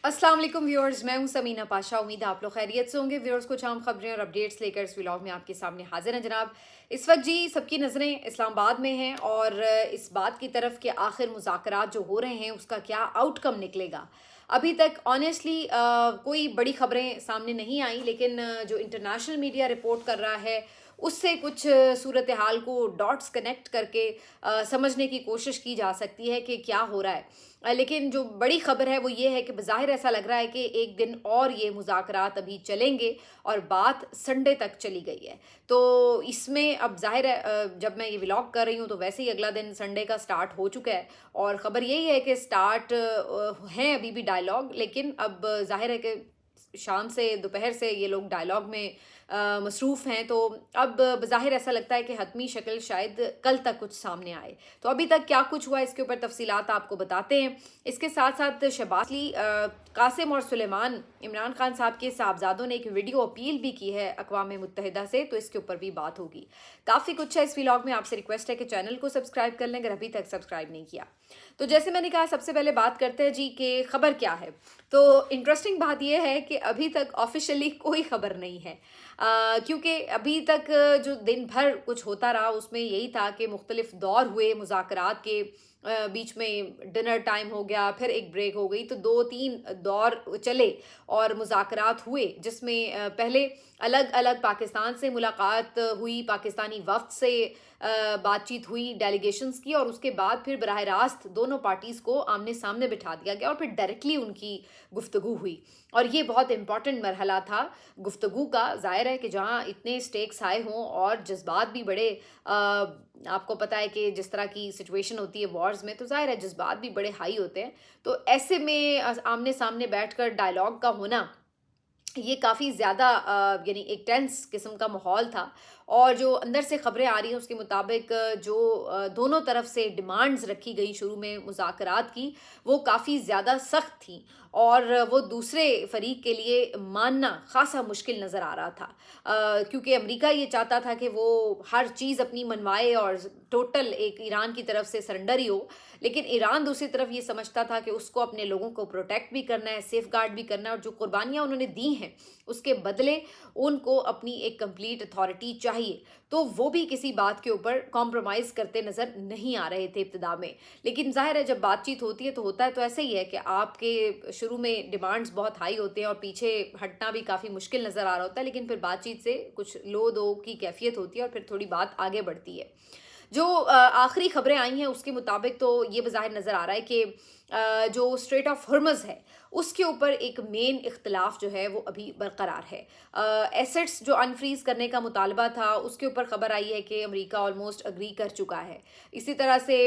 अस्सलाम वालेकुम व्यूअर्स, मैं हूं समीना पाशा। उम्मीद है आप लोग खैरियत से होंगे। व्यूअर्स, कुछ आम खबरें और अपडेट्स लेकर इस व्लॉग में आपके सामने हाजिर हैं जनाब। इस वक्त जी सबकी नज़रें इस्लामाबाद में हैं और इस बात की तरफ कि आखिर मुज़ाकरात जो हो रहे हैं उसका क्या आउटकम निकलेगा। अभी तक ऑनेस्टली कोई बड़ी खबरें सामने नहीं आई, लेकिन जो इंटरनेशनल मीडिया रिपोर्ट कर रहा है उससे कुछ सूरत हाल को डॉट्स कनेक्ट करके समझने की कोशिश की जा सकती है कि क्या हो रहा है। लेकिन जो बड़ी खबर है वो ये है कि बज़ाहिर ऐसा लग रहा है कि एक दिन और ये मुज़ाकरात अभी चलेंगे और बात संडे तक चली गई है। तो इसमें अब ज़ाहिर है जब मैं ये व्लॉग कर रही हूँ तो वैसे ही अगला दिन संडे का स्टार्ट हो चुका है और ख़बर यही है कि स्टार्ट हैं अभी भी डायलॉग, लेकिन अब ज़ाहिर है कि शाम से दोपहर से ये लोग डायलॉग में मसरूफ़ हैं। तो अब बज़ाहिर ऐसा लगता है कि हतमी शक्ल शायद कल तक कुछ सामने आए। तो अभी तक क्या कुछ हुआ इसके ऊपर तफसीलात आपको बताते हैं। इसके साथ साथ शहबाज अली, कासिम और सुलेमान, इमरान खान साहब के साहबजादों ने एक वीडियो अपील भी की है अक़वाम मुत्तहिदा से, तो इसके ऊपर भी बात होगी। काफ़ी कुछ है इस व्लॉग में। आपसे रिक्वेस्ट है कि चैनल को सब्सक्राइब कर लें अगर अभी तक सब्सक्राइब नहीं किया। तो जैसे मैंने कहा, सबसे पहले बात करते हैं जी कि खबर क्या है। तो इंटरेस्टिंग बात यह है कि अभी तक ऑफिशियली कोई खबर नहीं है, क्योंकि अभी तक जो दिन भर कुछ होता रहा उसमें यही था कि मुख्तलिफ दौर हुए मुज़ाकरात के। बीच में डिनर टाइम हो गया, फिर एक ब्रेक हो गई, तो 2-3 दौर चले और मुज़ाकरात हुए, जिसमें पहले अलग अलग पाकिस्तान से मुलाकात हुई, पाकिस्तानी वफ़द से बातचीत हुई डेलीगेशंस की, और उसके बाद फिर बराह रास्त दोनों पार्टीज़ को आमने सामने बिठा दिया गया और फिर डायरेक्टली उनकी गुफ्तगू हुई। और ये बहुत इंपॉर्टेंट मरहला था गुफ्तगू का। ज़ाहिर है कि जहाँ इतने स्टेक्स आए हों और जज्बात भी बड़े, आपको पता है कि जिस तरह की सिचुएशन होती है वॉर्स में, तो ज़ाहिर है जज्बात भी बड़े हाई होते हैं। तो ऐसे में आमने सामने बैठकर डायलॉग का होना, ये काफ़ी ज़्यादा यानी एक टेंस किस्म का माहौल था। और जो अंदर से ख़बरें आ रही हैं उसके मुताबिक जो दोनों तरफ से डिमांड्स रखी गई शुरू में मुज़ाकरात की, वो काफ़ी ज़्यादा सख्त थी और वो दूसरे फ़रीक के लिए मानना ख़ासा मुश्किल नज़र आ रहा था, क्योंकि अमेरिका ये चाहता था कि वो हर चीज़ अपनी मनवाए और टोटल एक ईरान की तरफ से सरेंडर ही हो, लेकिन ईरान दूसरी तरफ ये समझता था कि उसको अपने लोगों को प्रोटेक्ट भी करना है, सेफ गार्ड भी करना है, और जो कुर्बानियाँ उन्होंने दी हैं उसके बदले उनको अपनी एक कंप्लीट अथॉरिटी चाहिए। तो वो भी किसी बात के ऊपर कॉम्प्रोमाइज़ करते नज़र नहीं आ रहे थे इब्तिदा में। लेकिन ज़ाहिर है जब बातचीत होती है तो होता है तो ऐसे ही है कि आपके शुरू में डिमांड्स बहुत हाई होते हैं और पीछे हटना भी काफ़ी मुश्किल नज़र आ रहा होता है, लेकिन फिर बातचीत से कुछ लो दो की कैफियत होती है और फिर थोड़ी बात आगे बढ़ती है। जो आखिरी खबरें आई हैं उसके मुताबिक तो ये बज़ाहिर नज़र आ रहा है कि जो स्ट्रेट ऑफ हॉर्मज़ है उसके ऊपर एक मेन इख्तलाफ जो है वो अभी बरकरार है। एसेट्स जो अनफ्रीज़ करने का मुतालबा था उसके ऊपर ख़बर आई है कि अमेरिका ऑलमोस्ट अग्री कर चुका है। इसी तरह से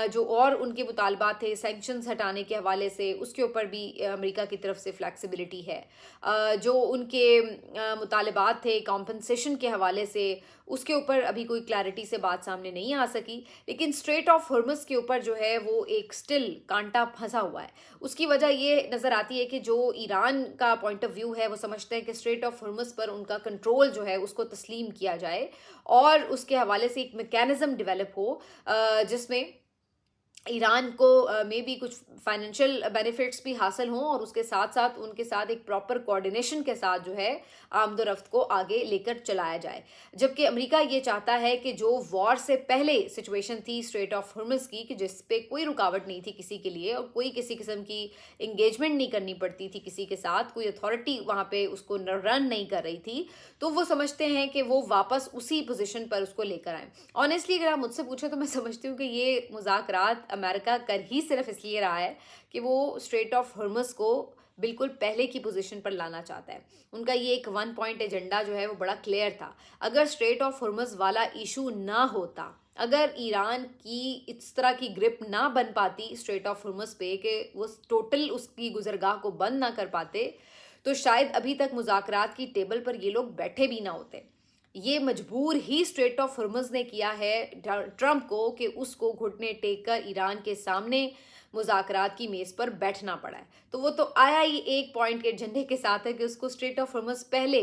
जो और उनके मुतालबात थे सैंक्शंस हटाने के हवाले से, उसके ऊपर भी अमेरिका की तरफ से फ्लैक्सिबिलिटी है। जो उनके मुतालबात थे कॉम्पनसेशन के हवाले से, उसके ऊपर अभी कोई क्लैरिटी से बात सामने नहीं आ सकी। लेकिन स्ट्रेट ऑफ हॉर्मज़ के ऊपर जो है वो एक स्टिल कांटा फंसा हुआ है। उसकी वजह ये नज़र आती है कि जो ईरान का पॉइंट ऑफ व्यू है वो समझते हैं कि स्ट्रेट ऑफ हॉर्मज़ पर उनका कंट्रोल जो है उसको तस्लीम किया जाए और उसके हवाले से एक मैकेनिज़्म डेवलप हो जिसमें ईरान को मे बी कुछ फाइनेंशियल बेनिफिट्स भी हासिल हों और उसके साथ साथ उनके साथ एक प्रॉपर कोऑर्डिनेशन के साथ जो है आमदोरफ्त को आगे लेकर चलाया जाए। जबकि अमेरिका ये चाहता है कि जो वॉर से पहले सिचुएशन थी स्ट्रेट ऑफ हॉर्मज़ की, कि जिस पे कोई रुकावट नहीं थी किसी के लिए और कोई किसी किस्म की इंगेजमेंट नहीं करनी पड़ती थी किसी के साथ, कोई अथॉरिटी वहाँ पे उसको रन नहीं कर रही थी, तो वो समझते हैं कि वो वापस उसी पोजीशन पर उसको लेकर आए। ऑनेस्टली अगर आप मुझसे पूछे तो मैं समझती हूँ कि ये मुज़ाकरात अमेरिका कर ही सिर्फ इसलिए रहा है कि वो स्ट्रेट ऑफ हॉर्मज़ को बिल्कुल पहले की पोजीशन पर लाना चाहता है। उनका ये एक 1 पॉइंट एजेंडा जो है वो बड़ा क्लियर था। अगर स्ट्रेट ऑफ हॉर्मज़ वाला इशू ना होता, अगर ईरान की इस तरह की ग्रिप ना बन पाती स्ट्रेट ऑफ हॉर्मज़ पे कि वो टोटल उसकी गुजरगाह को बंद ना कर पाते, तो शायद अभी तक मुज़ाकरात की टेबल पर ये लोग बैठे भी ना होते। ये मजबूर ही स्ट्रेट ऑफ हॉर्मज़ ने किया है ट्रंप को कि उसको घुटने टेक कर ईरान के सामने मुज़ाकरात की मेज़ पर बैठना पड़ा है। तो वो तो आया ही एक पॉइंट के एजेंडे के साथ है कि उसको स्ट्रेट ऑफ हॉर्मज़ पहले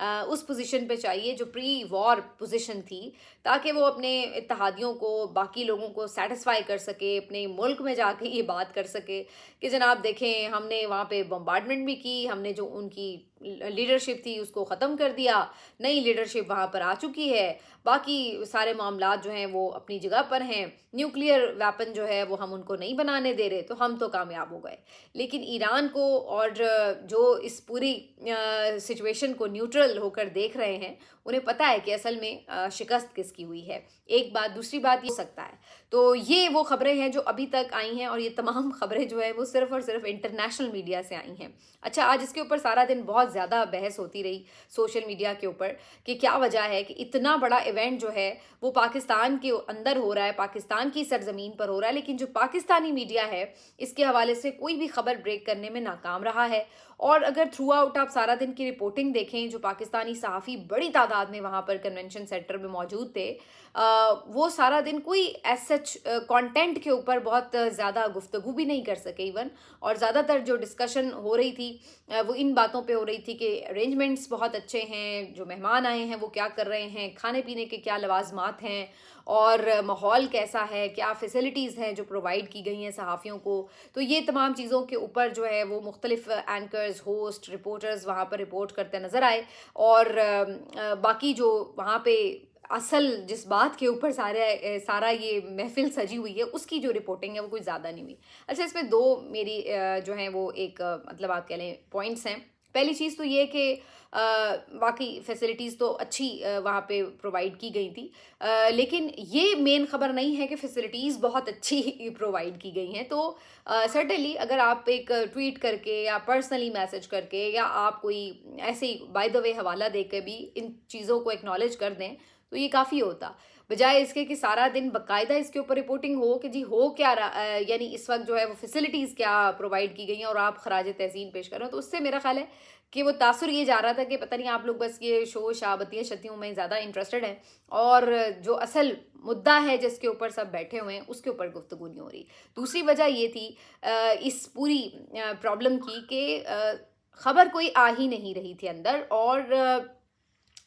उस पोजीशन पे चाहिए जो प्री वॉर पोजीशन थी, ताकि वो अपने इत्तेहादियों को, बाकी लोगों को सेटिस्फाई कर सके, अपने मुल्क में जाके ये बात कर सके कि जनाब देखें हमने वहाँ पे बम्बार्डमेंट भी की, हमने जो उनकी लीडरशिप थी उसको ख़त्म कर दिया, नई लीडरशिप वहाँ पर आ चुकी है, बाकी सारे मामलात जो हैं वो अपनी जगह पर हैं, न्यूक्लियर वेपन जो है वो हम उनको नहीं बनाने दे रहे, तो हम तो कामयाब हो गए। लेकिन ईरान को और जो इस पूरी सिचुएशन को न्यूट्रल होकर देख रहे हैं, उन्हें पता है कि असल में शिकस्त किसकी हुई है। एक बात, दूसरी बात ये हो सकता है। तो ये वो खबरें हैं जो अभी तक आई हैं, और ये तमाम खबरें जो है वो सिर्फ़ और सिर्फ इंटरनेशनल मीडिया से आई हैं। अच्छा, आज इसके ऊपर सारा दिन बहुत ज़्यादा बहस होती रही सोशल मीडिया के ऊपर कि क्या वजह है कि इतना बड़ा इवेंट जो है वो पाकिस्तान के अंदर हो रहा है, पाकिस्तान की सरजमीन पर हो रहा है, लेकिन जो पाकिस्तानी मीडिया है इसके हवाले से कोई भी खबर ब्रेक करने में नाकाम रहा है। और अगर थ्रू आउट आप सारा दिन की रिपोर्टिंग देखें, जो पाकिस्तानी सहाफ़ी बड़ी तादाद में वहाँ पर कन्वेंशन सेंटर में मौजूद थे, वो सारा दिन कोई एज सच कंटेंट के ऊपर बहुत ज़्यादा गुफ्तगू भी नहीं कर सके इवन। और ज़्यादातर जो डिस्कशन हो रही थी वो इन बातों पे हो रही थी कि अरेंजमेंट्स बहुत अच्छे हैं, जो मेहमान आए हैं वो क्या कर रहे हैं, खाने पीने के क्या लवाजमात हैं, और माहौल कैसा है, क्या फ़ैसिलिटीज़ हैं जो प्रोवाइड की गई हैं सहाफ़ियों को। तो ये तमाम चीज़ों के ऊपर जो है वो मुख्तलिफ़ एंकर्स, होस्ट, रिपोर्टर्स वहाँ पर रिपोर्ट करते नज़र आए। और बाकी जो वहाँ पे असल जिस बात के ऊपर सारा ये महफिल सजी हुई है उसकी जो रिपोर्टिंग है वो कुछ ज़्यादा नहीं हुई। अच्छा, इसमें दो मेरी जो हैं वो एक मतलब आप कह लें पॉइंट्स हैं। पहली चीज़ तो ये कि बाकी फैसिलिटीज़ तो अच्छी वहाँ पे प्रोवाइड की गई थी, लेकिन ये मेन ख़बर नहीं है कि फैसिलिटीज़ बहुत अच्छी प्रोवाइड की गई हैं। तो सर्टेनली अगर आप एक ट्वीट करके या पर्सनली मैसेज करके या आप कोई ऐसे ही बाय द वे हवाला दे के भी इन चीज़ों को एक्नॉलेज कर दें तो ये काफ़ी होता, बजाय इसके कि सारा दिन बाकायदा इसके ऊपर रिपोर्टिंग हो कि जी हो क्या रहा, यानी इस वक्त जो है वो फैसिलिटीज़ क्या प्रोवाइड की गई हैं और आप खराज तहसीन पेश कर रहे हो। तो उससे मेरा ख्याल है कि वो तासुर ये जा रहा था कि पता नहीं आप लोग बस ये शो शाबतियाँ शतियों में ज़्यादा इंटरेस्टेड हैं, और जो असल मुद्दा है जिसके ऊपर सब बैठे हुए हैं उसके ऊपर गुफ्तगू नहीं हो रही। दूसरी वजह ये थी इस पूरी प्रॉब्लम की कि ख़बर कोई आ ही नहीं रही थी अंदर। और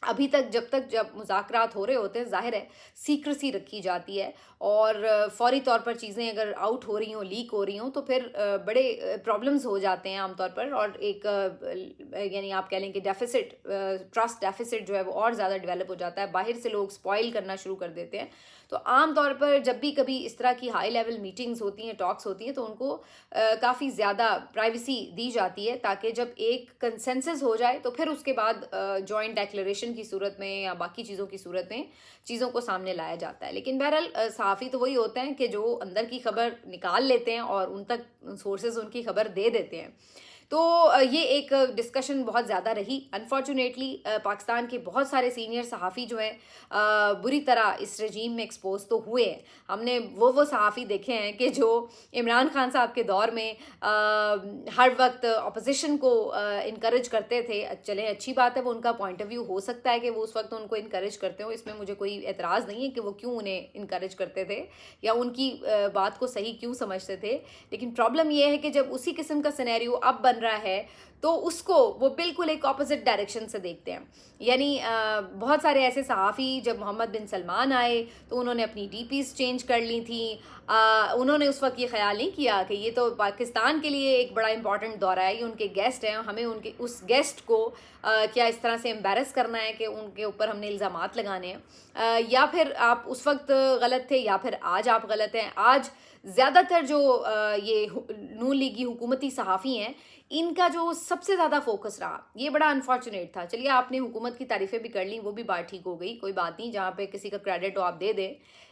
अभी तक जब मुज़ाकरात हो रहे होते हैं, ज़ाहिर है सीक्रेसी रखी जाती है, और फ़ौरी तौर पर चीज़ें अगर आउट हो रही हों, लीक हो रही हों, तो फिर बड़े प्रॉब्लम्स हो जाते हैं आमतौर पर। और एक यानी आप कह लें कि डेफिसिट, ट्रस्ट डेफिसिट जो है वो और ज़्यादा डेवलप हो जाता है, बाहर से लोग स्पॉइल करना शुरू कर देते हैं। तो आम तौर पर जब भी कभी इस तरह की हाई लेवल मीटिंग्स होती हैं, टॉक्स होती हैं, तो उनको काफ़ी ज़्यादा प्राइवेसी दी जाती है, ताकि जब एक कंसेंसस हो जाए तो फिर उसके बाद जॉइंट डेक्लेरेशन की सूरत में या बाकी चीज़ों की सूरत में चीज़ों को सामने लाया जाता है। लेकिन बहरहाल सहाफ़ी तो वही होते हैं कि जो अंदर की खबर निकाल लेते हैं और उन तक सोर्सेज उनकी खबर दे देते हैं। तो ये एक डिस्कशन बहुत ज़्यादा रही। अनफॉर्चुनेटली पाकिस्तान के बहुत सारे सीनियर सहाफ़ी जो हैं बुरी तरह इस रजीम में एक्सपोज तो हुए हैं। हमने वो सहाफ़ी देखे हैं कि जो इमरान खान साहब के दौर में हर वक्त अपोजिशन को इनकरेज करते थे। चलें, अच्छी बात है, वो उनका पॉइंट ऑफ व्यू हो सकता है कि वो उस वक्त उनको इनकरेज करते हो, इसमें मुझे कोई एतराज़ नहीं है कि वो क्यों उन्हें इनकरेज करते थे या उनकी बात को सही क्यों समझते थे। लेकिन प्रॉब्लम ये है कि जब उसी किस्म का सिनेरियो अब बन रहा है तो उसको वो बिल्कुल एक ऑपोजिट डायरेक्शन से देखते हैं। यानी बहुत सारे ऐसे सहाफ़ी, जब मोहम्मद बिन सलमान आए तो उन्होंने अपनी डीपीज़ चेंज कर ली थी। उन्होंने उस वक्त ये ख्याल नहीं किया कि ये तो पाकिस्तान के लिए एक बड़ा इंपॉर्टेंट दौरा है, ये उनके गेस्ट हैं, हमें उनके उस गेस्ट को क्या इस तरह से एम्बेरस करना है कि उनके ऊपर हमने इल्ज़ामात लगाने हैं। या फिर आप उस वक्त गलत थे या फिर आज आप गलत हैं। आज ज़्यादातर जो ये नून लीगी हुकूमती सहाफ़ी हैं, इनका जो सबसे ज़्यादा फोकस रहा, ये बड़ा अनफॉर्चुनेट था। चलिए, आपने हुकूमत की तारीफ़ें भी कर ली, वो भी बात ठीक हो गई, कोई बात नहीं, जहाँ पे किसी का क्रेडिट हो आप दे दें।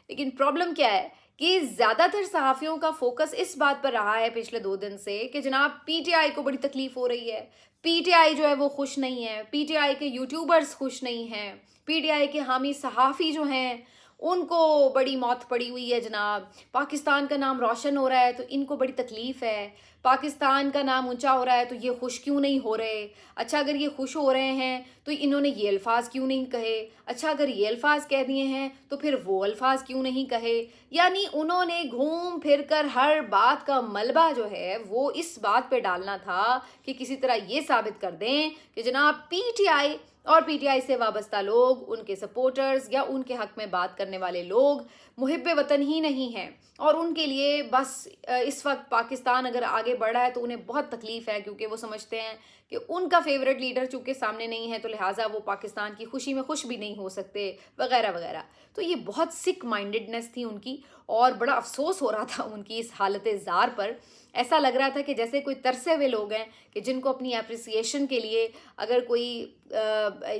लेकिन प्रॉब्लम क्या है कि ज़्यादातर सहाफ़ियों का फोकस इस बात पर रहा है पिछले 2 दिन से कि जनाब पीटीआई को बड़ी तकलीफ़ हो रही है, पीटीआई जो है वो खुश नहीं है, पीटीआई के यूट्यूबर्स खुश नहीं हैं, पीटीआई के हामी सहाफ़ी जो हैं उनको बड़ी मौत पड़ी हुई है जनाब, पाकिस्तान का नाम रोशन हो रहा है तो इनको बड़ी तकलीफ़ है। پاکستان کا نام اونچا ہو رہا ہے تو یہ خوش کیوں نہیں ہو رہے، اچھا اگر یہ خوش ہو رہے ہیں تو انہوں نے یہ الفاظ کیوں نہیں کہے، اچھا اگر یہ الفاظ کہہ دیے ہیں تو پھر وہ الفاظ کیوں نہیں کہے. یعنی انہوں نے گھوم پھر کر ہر بات کا ملبہ جو ہے وہ اس بات پہ ڈالنا تھا کہ کسی طرح یہ ثابت کر دیں کہ جناب پی ٹی آئی اور پی ٹی آئی سے وابستہ لوگ، ان کے سپورٹرز یا ان کے حق میں بات کرنے والے لوگ محب وطن ہی نہیں ہیں، اور ان کے لیے بس اس وقت پاکستان اگر آگے بڑھ رہا ہے تو انہیں بہت تکلیف ہے، کیونکہ وہ سمجھتے ہیں کہ ان کا فیورٹ لیڈر چونکہ سامنے نہیں ہے تو لہٰذا وہ پاکستان کی خوشی میں خوش بھی نہیں ہو سکتے وغیرہ وغیرہ. تو یہ بہت سک مائنڈڈنس تھی ان کی، اور بڑا افسوس ہو رہا تھا ان کی اس حالت زار پر. ایسا لگ رہا تھا کہ جیسے کوئی ترسے ہوئے لوگ ہیں کہ جن کو اپنی اپریسیشن کے لیے اگر کوئی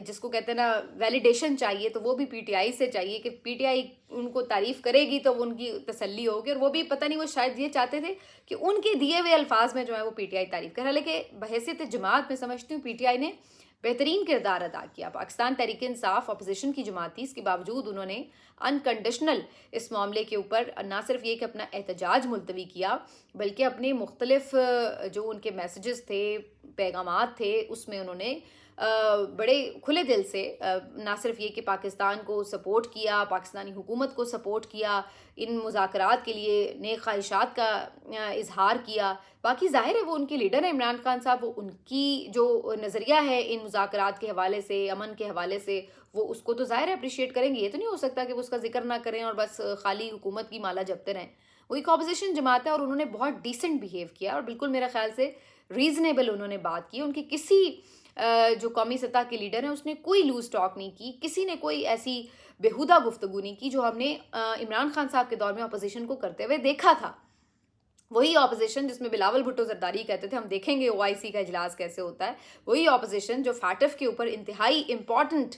جس کو کہتے ہیں نا ویلیڈیشن چاہیے تو وہ بھی پی ٹی آئی سے چاہیے کہ پی ٹی آئی ان کو تعریف کرے گی تو ان کی تسلی ہوگی، اور وہ بھی پتہ نہیں وہ شاید یہ چاہتے تھے کہ ان کے دیے ہوئے الفاظ میں جو ہے وہ پی ٹی آئی تعریف کرے. لیکن بحیثیت جماعت میں سمجھتی ہوں پی ٹی آئی نے بہترین کردار ادا کیا. پاکستان تحریک انصاف اپوزیشن کی جماعت تھی، اس کے باوجود انہوں نے انکنڈیشنل اس معاملے کے اوپر نہ صرف یہ کہ اپنا احتجاج ملتوی کیا، بلکہ اپنے مختلف جو ان کے میسیجز تھے، پیغامات تھے، اس میں انہوں نے بڑے کھلے دل سے نہ صرف یہ کہ پاکستان کو سپورٹ کیا، پاکستانی حکومت کو سپورٹ کیا، ان مذاکرات کے لیے نیک خواہشات کا اظہار کیا. باقی ظاہر ہے وہ ان کے لیڈر ہیں عمران خان صاحب، وہ ان کی جو نظریہ ہے ان مذاکرات کے حوالے سے، امن کے حوالے سے، وہ اس کو تو ظاہر ہے اپریشیٹ کریں گے. یہ تو نہیں ہو سکتا کہ وہ اس کا ذکر نہ کریں اور بس خالی حکومت کی مالا جپتے رہیں. وہ ایک اپوزیشن جماعت ہے اور انہوں نے بہت ڈیسنٹ بیہیو کیا اور بالکل میرے خیال سے ریزنیبل انہوں نے بات کی. ان کی کسی جو قومی سطح کے لیڈر ہیں اس نے کوئی لوز ٹاک نہیں کی، کسی نے کوئی ایسی بیہودہ گفتگو نہیں کی جو ہم نے عمران خان صاحب کے دور میں اپوزیشن کو کرتے ہوئے دیکھا تھا. وہی اپوزیشن جس میں بلاول بھٹو زرداری کہتے تھے ہم دیکھیں گے او آئی سی کا اجلاس کیسے ہوتا ہے، وہی اپوزیشن جو فیٹف کے اوپر انتہائی امپورٹنٹ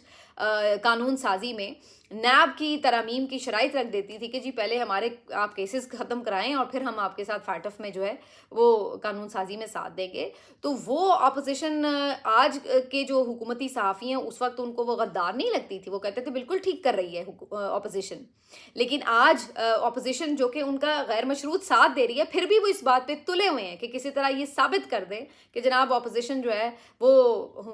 قانون سازی میں نیب کی ترامیم کی شرائط رکھ دیتی تھی کہ جی پہلے ہمارے آپ کیسز ختم کرائیں اور پھر ہم آپ کے ساتھ فیٹف میں جو ہے وہ قانون سازی میں ساتھ دیں گے. تو وہ اپوزیشن آج کے جو حکومتی صحافی ہیں اس وقت ان کو وہ غدار نہیں لگتی تھی، وہ کہتے تھے بالکل ٹھیک کر رہی ہے اپوزیشن. لیکن آج اپوزیشن جو کہ ان کا غیر مشروط ساتھ دے رہی ہے پھر بھی وہ اس بات پہ تلے ہوئے ہیں کہ کسی طرح یہ ثابت کر دیں کہ جناب اپوزیشن جو ہے وہ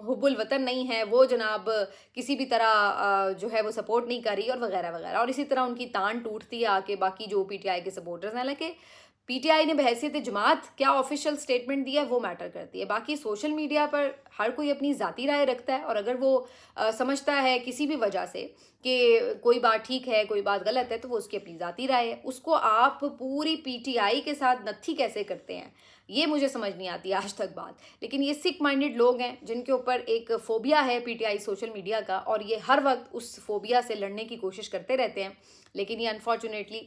حب الوطن نہیں ہے، وہ جناب کسی بھی طرح جو ہے وہ سپورٹ نہیں کر رہی اور وغیرہ وغیرہ. اور اسی طرح ان کی تان ٹوٹتی ہے آ کے باقی جو پی ٹی آئی کے سپورٹرز ہیں. حالانکہ پی ٹی آئی نے بحیثیت جماعت کیا آفیشیل سٹیٹمنٹ دیا ہے وہ میٹر کرتی ہے. باقی سوشل میڈیا پر ہر کوئی اپنی ذاتی رائے رکھتا ہے، اور اگر وہ سمجھتا ہے کسی بھی وجہ سے کہ کوئی بات ٹھیک ہے کوئی بات غلط ہے تو وہ اس کی اپنی ذاتی رائے ہے. اس کو آپ پوری پی ٹی آئی کے ساتھ نتھی کیسے کرتے ہیں یہ مجھے سمجھ نہیں آتی آج تک بات. لیکن یہ سک مائنڈڈ لوگ ہیں جن کے اوپر ایک فوبیا ہے P T I social media کا، اور یہ ہر وقت اس فوبیا سے لڑنے کی کوشش کرتے رہتے ہیں. لیکن یہ انفارچونیٹلی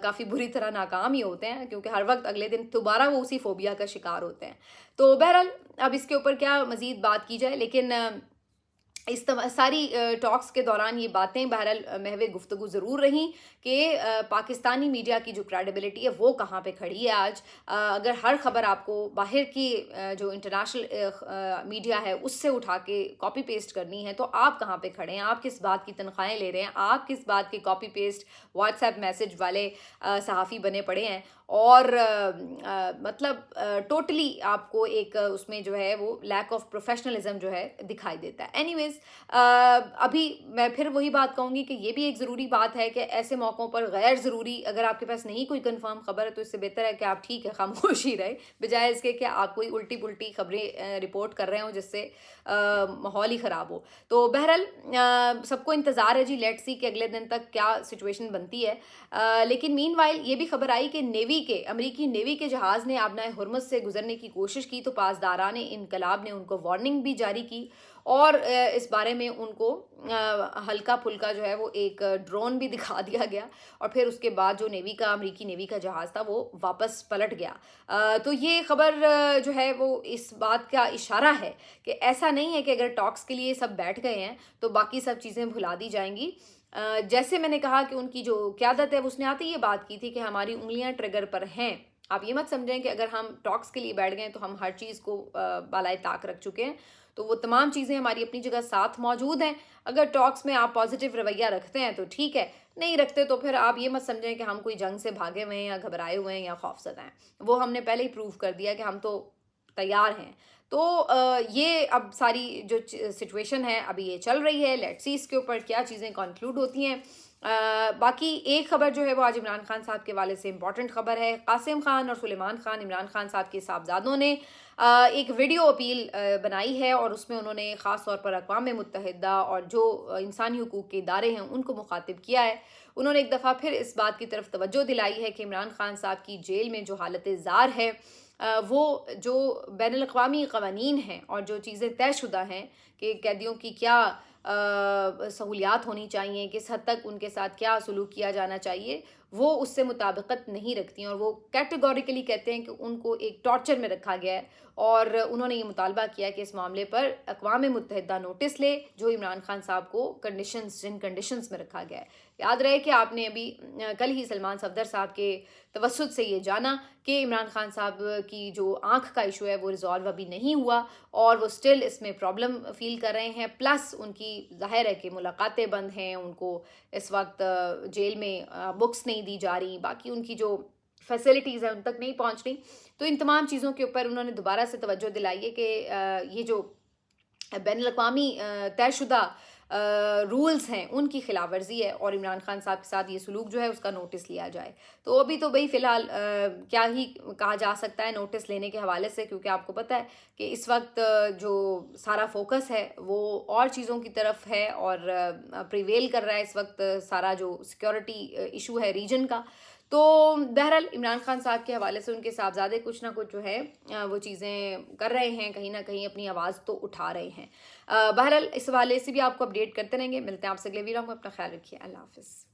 کافی بری طرح ناکام ہی ہوتے ہیں، کیونکہ ہر وقت اگلے دن دوبارہ وہ اسی فوبیا کا شکار ہوتے ہیں. تو بہرحال اب اس کے اوپر کیا مزید بات کی جائے، لیکن اس ساری ٹاکس کے دوران یہ باتیں بہرحال محو گفتگو ضرور رہیں کہ پاکستانی میڈیا کی جو کریڈیبلٹی ہے وہ کہاں پہ کھڑی ہے آج. اگر ہر خبر آپ کو باہر کی جو انٹرنیشنل میڈیا ہے اس سے اٹھا کے کاپی پیسٹ کرنی ہے تو آپ کہاں پہ کھڑے ہیں، آپ کس بات کی تنخواہیں لے رہے ہیں، آپ کس بات کے copy paste what's app message والے صحافی بنے پڑے ہیں، اور مطلب ٹوٹلی آپ کو ایک اس میں جو ہے وہ لیک آف پروفیشنلزم جو ہے دکھائی دیتا ہے. اینی ویز ابھی میں پھر وہی بات کہوں گی کہ یہ بھی ایک ضروری بات ہے کہ ایسے موقعوں پر غیر ضروری اگر آپ کے پاس نہیں کوئی کنفرم خبر ہے تو اس سے بہتر ہے کہ آپ ٹھیک ہے خاموشی رہے، بجائے اس کے کہ آپ کوئی الٹی پلٹی خبریں رپورٹ کر رہے ہوں جس سے ماحول ہی خراب ہو. تو بہرحال سب کو انتظار ہے جی لیٹ سی کہ اگلے دن تک کیا سچویشن بنتی ہے. لیکن مین وائل یہ بھی خبر آئی کہ امریکی نیوی کے جہاز نے آبنائے ہرمز سے گزرنے کی کوشش کی تو پاسداران انقلاب نے ان کو وارننگ بھی جاری کی، اور اس بارے میں ان کو ہلکا پھلکا جو ہے وہ ایک ڈرون بھی دکھا دیا گیا، اور پھر اس کے بعد جو امریکی نیوی کا جہاز تھا وہ واپس پلٹ گیا. تو یہ خبر جو ہے وہ اس بات کا اشارہ ہے کہ ایسا نہیں ہے کہ اگر ٹاکس کے لیے سب بیٹھ گئے ہیں تو باقی سب چیزیں بھلا دی جائیں گی. جیسے میں نے کہا کہ ان کی جو قیادت ہے اس نے آتے یہ بات کی تھی کہ ہماری انگلیاں ٹریگر پر ہیں आप ये मत समझें कि अगर हम टॉक्स के लिए बैठ गए तो हम हर चीज़ को बालाए ताक रख चुके हैं। तो वो तमाम चीज़ें हमारी अपनी जगह साथ मौजूद हैं। अगर टॉक्स में आप पॉजिटिव रवैया रखते हैं तो ठीक है, नहीं रखते तो फिर आप ये मत समझें कि हम कोई जंग से भागे हुए हैं या घबराए हुए हैं या खौफज़दा हैं। वो हमने पहले ही प्रूव कर दिया कि हम तो तैयार हैं। तो ये अब सारी जो सिचुएशन है अभी ये चल रही है, लेट्स सी इसके ऊपर क्या चीज़ें कंक्लूड होती हैं। बाकी एक खबर जो है वो आज इमरान खान साहब के हवाले से इंपॉर्टेंट खबर है। कासिम खान और सुलेमान खान, इमरान खान साहब के साहबजादों ने एक वीडियो अपील बनाई है और उसमें उन्होंने ख़ास तौर पर अक़वाम मुत्तहिदा और जो इंसानी हुकूक़ के इदारे हैं उनको मुखातिब किया है। उन्होंने एक दफ़ा फिर इस बात की तरफ तवज्जो दिलाई है कि इमरान खान साहब की जेल में जो हालत ज़ार है, वो जो बैनुल-अक़वामी क़वानीन हैं और जो चीज़ें तयशुदा हैं कि कैदियों की क्या सहूलियात होनी चाहिए, किस हद तक उनके साथ क्या सलूक किया जाना चाहिए, वो उससे मुताबिकत नहीं रखती हैं और वो कैटेगोरिकली कहते हैं कि उनको एक टॉर्चर में रखा गया है। और उन्होंने ये मुतालबा किया कि इस मामले पर अक़वाम मुत्तहिदा नोटिस ले, जो इमरान खान साहब को जिन कंडीशंस में रखा गया है। याद रहे कि आपने अभी कल ही सलमान सफदर साहब के तवस्सुत से ये जाना कि इमरान खान साहब की जो आँख का इशू है वो रिज़ॉल्व अभी नहीं हुआ और वो स्टिल इसमें प्रॉब्लम फ़ील कर रहे हैं। प्लस उनकी ज़ाहिर है कि मुलाकातें बंद हैं, उनको इस वक्त जेल में बुक्स नहीं दी जा रही, बाकी उनकी जो फैसिलिटीज़ हैं उन तक नहीं पहुँच रही। तो इन तमाम चीज़ों के ऊपर उन्होंने दोबारा से तवज्जो दिलाई है कि ये जो बैनुल-अक़वामी तयशुदा रूल्स हैं उनकी खिलाफ वर्जी है और इमरान खान साहब के साथ ये सलूक जो है उसका नोटिस लिया जाए। तो अभी तो भाई फ़िलहाल क्या ही कहा जा सकता है नोटिस लेने के हवाले से, क्योंकि आपको पता है कि इस वक्त जो सारा फोकस है वो और चीज़ों की तरफ है और प्रिवेल कर रहा है इस वक्त सारा जो सिक्योरिटी इशू है रीजन का। तो बहरहाल इमरान खान साहब के हवाले से उनके साहबजादे कुछ ना कुछ जो है वो चीज़ें कर रहे हैं, कहीं ना कहीं अपनी आवाज़ तो उठा रहे हैं। बहरहाल इस हवाले से भी आपको अपडेट करते रहेंगे। मिलते हैं आपसे अगले वीडियो में, अपना ख्याल रखिए। अल्लाह हाफ़िज़।